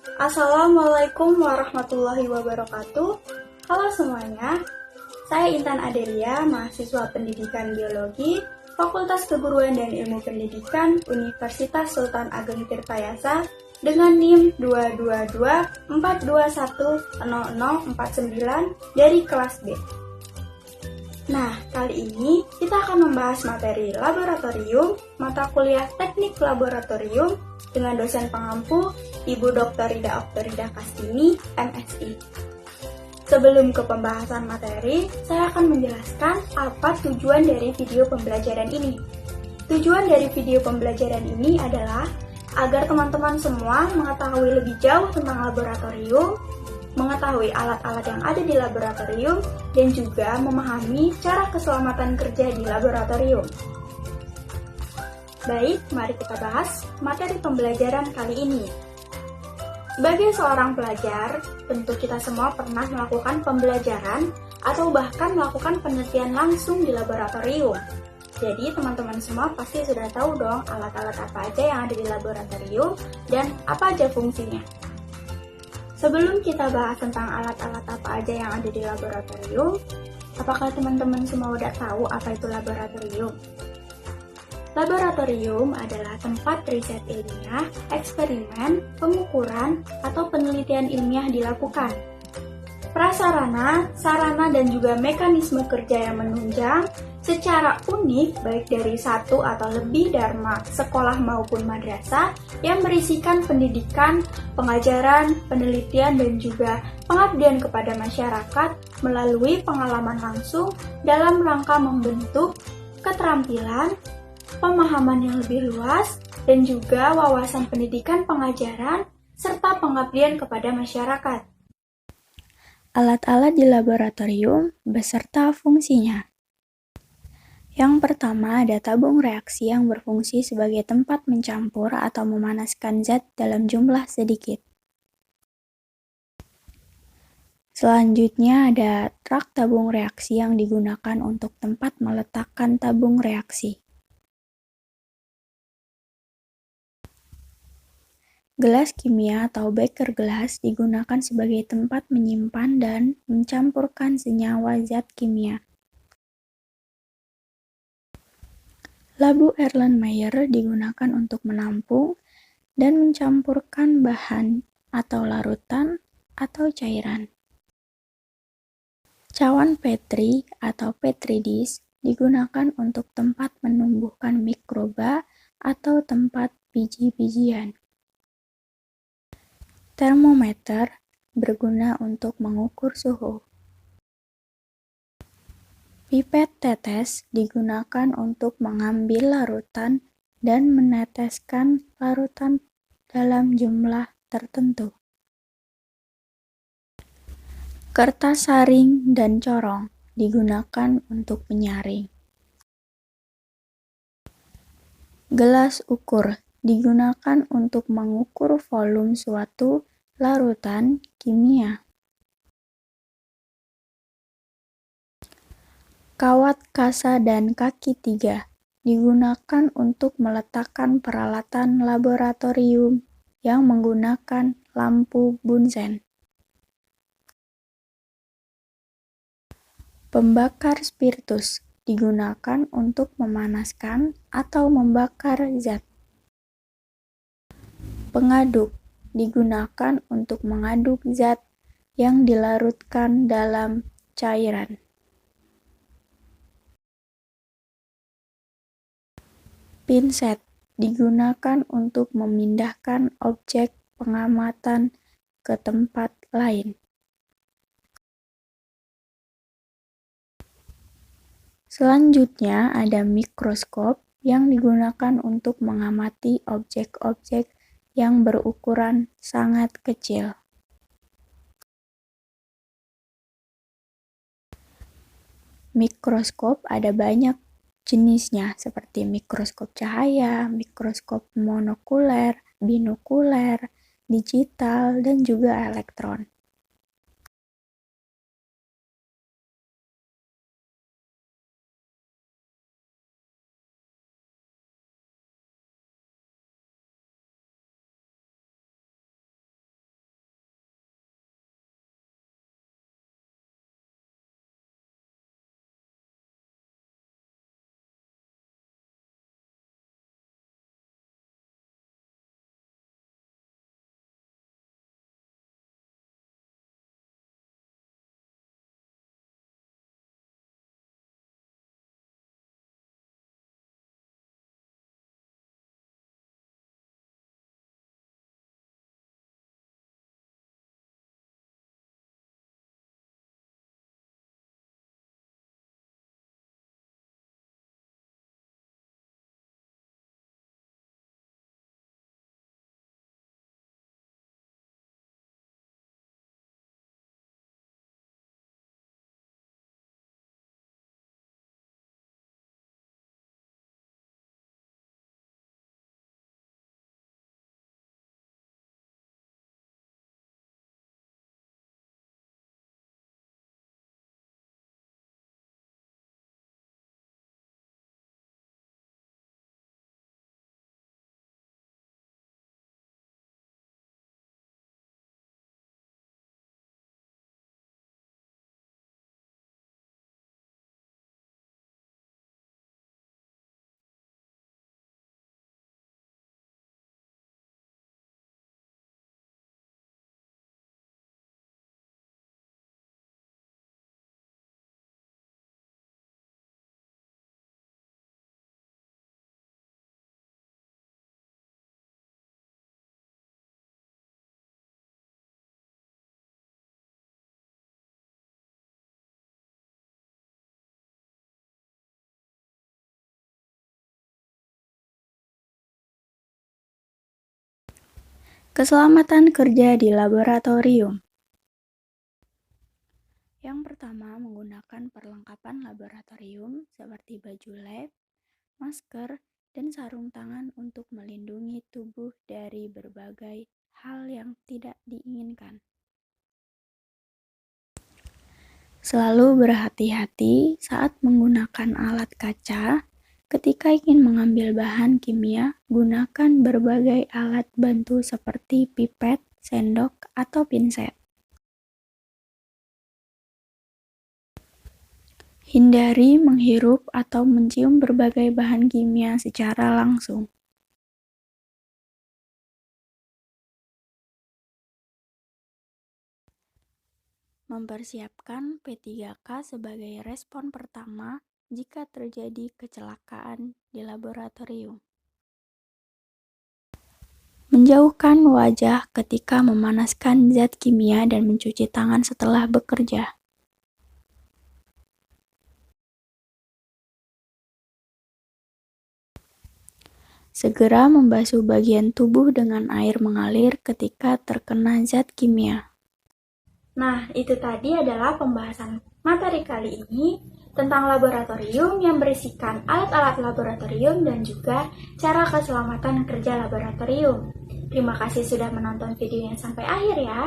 Assalamualaikum warahmatullahi wabarakatuh. Halo semuanya, saya Intan Adelia, mahasiswa Pendidikan Biologi, Fakultas Keguruan dan Ilmu Pendidikan, Universitas Sultan Ageng Tirtayasa, dengan NIM 22242100049 dari kelas B. Nah, kali ini kita akan membahas materi laboratorium, mata kuliah teknik laboratorium, dengan dosen pengampu Ibu Dr. Rida Oktorida Kastini, MSI. Sebelum ke pembahasan materi, saya akan menjelaskan apa tujuan dari video pembelajaran ini. Tujuan dari video pembelajaran ini adalah agar teman-teman semua mengetahui lebih jauh tentang laboratorium, mengetahui alat-alat yang ada di laboratorium, dan juga memahami cara keselamatan kerja di laboratorium. Baik, mari kita bahas materi pembelajaran kali ini. Sebagai seorang pelajar, tentu kita semua pernah melakukan pembelajaran atau bahkan melakukan penelitian langsung di laboratorium. Jadi teman-teman semua pasti sudah tahu dong alat-alat apa aja yang ada di laboratorium dan apa aja fungsinya. Sebelum kita bahas tentang alat-alat apa aja yang ada di laboratorium, apakah teman-teman semua udah tahu apa itu laboratorium? Laboratorium adalah tempat riset ilmiah, eksperimen, pengukuran, atau penelitian ilmiah dilakukan. Prasarana, sarana, dan juga mekanisme kerja yang menunjang secara unik baik dari satu atau lebih dharma sekolah maupun madrasah yang berisikan pendidikan, pengajaran, penelitian, dan juga pengabdian kepada masyarakat melalui pengalaman langsung dalam rangka membentuk keterampilan, pemahaman yang lebih luas, dan juga wawasan pendidikan pengajaran, serta pengabdian kepada masyarakat. Alat-alat di laboratorium beserta fungsinya. Yang pertama ada tabung reaksi yang berfungsi sebagai tempat mencampur atau memanaskan zat dalam jumlah sedikit. Selanjutnya ada rak tabung reaksi yang digunakan untuk tempat meletakkan tabung reaksi. Gelas kimia atau beker gelas digunakan sebagai tempat menyimpan dan mencampurkan senyawa zat kimia. Labu Erlenmeyer digunakan untuk menampung dan mencampurkan bahan atau larutan atau cairan. Cawan Petri atau Petri dish digunakan untuk tempat menumbuhkan mikroba atau tempat biji-bijian. Termometer berguna untuk mengukur suhu. Pipet tetes digunakan untuk mengambil larutan dan meneteskan larutan dalam jumlah tertentu. Kertas saring dan corong digunakan untuk menyaring. Gelas ukur digunakan untuk mengukur volume suatu larutan kimia. Kawat kasa dan kaki tiga digunakan untuk meletakkan peralatan laboratorium yang menggunakan lampu Bunsen. Pembakar spiritus digunakan untuk memanaskan atau membakar zat. Pengaduk digunakan untuk mengaduk zat yang dilarutkan dalam cairan. Pinset digunakan untuk memindahkan objek pengamatan ke tempat lain. Selanjutnya ada mikroskop yang digunakan untuk mengamati objek-objek yang berukuran sangat kecil. Mikroskop ada banyak jenisnya seperti mikroskop cahaya, mikroskop monokuler, binokuler, digital, dan juga elektron. Keselamatan kerja di laboratorium. Yang pertama, menggunakan perlengkapan laboratorium seperti baju lab, masker, dan sarung tangan untuk melindungi tubuh dari berbagai hal yang tidak diinginkan. Selalu berhati-hati saat menggunakan alat kaca. Ketika ingin mengambil bahan kimia, gunakan berbagai alat bantu seperti pipet, sendok, atau pinset. Hindari menghirup atau mencium berbagai bahan kimia secara langsung. Mempersiapkan P3K sebagai respon pertama jika terjadi kecelakaan di laboratorium. Menjauhkan wajah ketika memanaskan zat kimia dan mencuci tangan setelah bekerja. Segera membasuh bagian tubuh dengan air mengalir ketika terkena zat kimia. Nah, itu tadi adalah pembahasan materi kali ini tentang laboratorium yang berisikan alat-alat laboratorium dan juga cara keselamatan kerja laboratorium. Terima kasih sudah menonton videonya sampai akhir ya.